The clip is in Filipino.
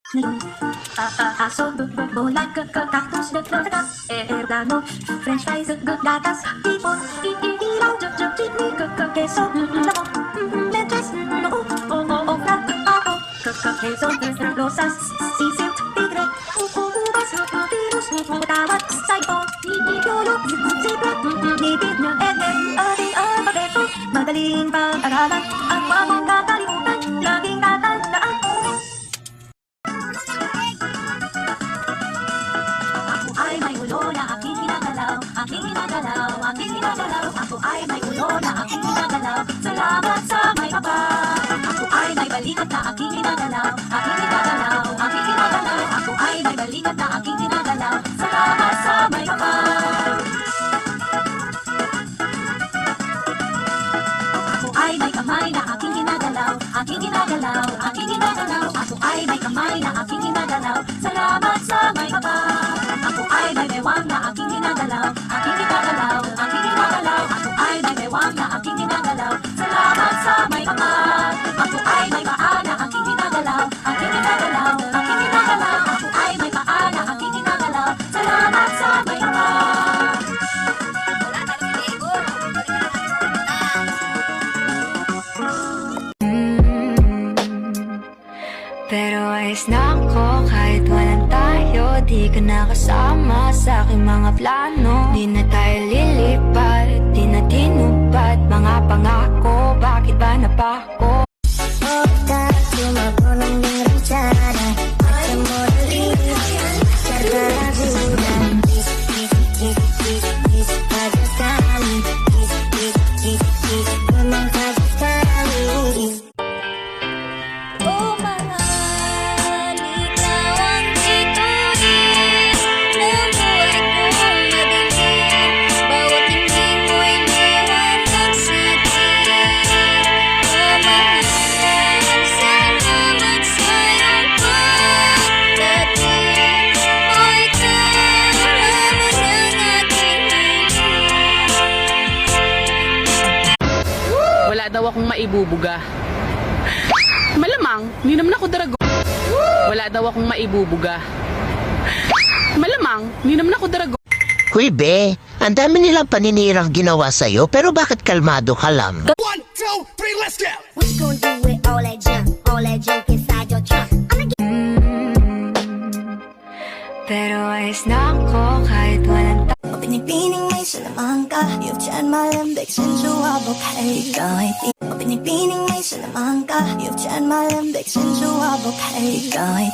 Aso, bola, cactus, ergano, french fries, gatas, tipon, ilaw, chitney, queso, leches, okra, pako, queso, rosas, sisig, tigre, uvas, tirus, tawat, saiko, yolo, zebra, nipit, ate, alfabeto, madaling pag-aralan, ang mga mong kakalimutan, laging tatandaan. Ay may ulo na aking ginagalaw, aking ginagalaw, aking ginagalaw. Ako ay may ulo na aking ginagalaw, salamat sa may kapal. Ako ay may balikat na aking ginagalaw, aking ginagalaw, aking ginagalaw. Ako ay may balikat na aking ginagalaw, salamat sa may kapal. Ako ay may kamay na aking ginagalaw, aking ginagalaw, aking ginagalaw. Ako ay may kamay na aking ginagalaw, salamat sa may kapal. Ako ay may bewang na aking ginagalaw, aking ginagalaw, aking ginagalaw. Ako ay may bewang na aking ginagalaw, salamat sa may kapal. Ako ay may paa na aking ginagalaw, aking ginagalaw, aking ginagalaw. Ako ay may paa na aking ginagalaw, salamat sa may kapal. Pero ayos na ako kahit walang tayo. Di ka nakasama sa aking mga plano. Di na tayo lilipat, di na tinupad mga pangako. Bakit ba napako? Otak, tumago ng iyong rensana. At mo dali, sargaragunan. Kiss, pagkakali. Kiss, unang pagkakali. Oh, mahal, ikaw ang ituin ng buhay kong madilim. Bawat tingin mo'y liwanag sa akin. Oh, mahal, salamat sa iyong pagdating. Mo'y karaman ng aking Wala daw akong maibubuga. Malamang, hindi naman ako darago. Wala daw akong maibubuga. Malamang, hindi naman ako darago. Huy be, ang dami nilang paninirang ginawa sa'yo pero bakit kalmado ka lang? 1, 2, 3, let's go! What you gonna do with all that junk inside your trunk? Pero ayos na ako kahit walang Pinipining may salamangka. You've turned my limbic into a bouquet. Ikaw ay Pinipining may salamangka. You've turned my limbic into a bouquet. Ikaw ay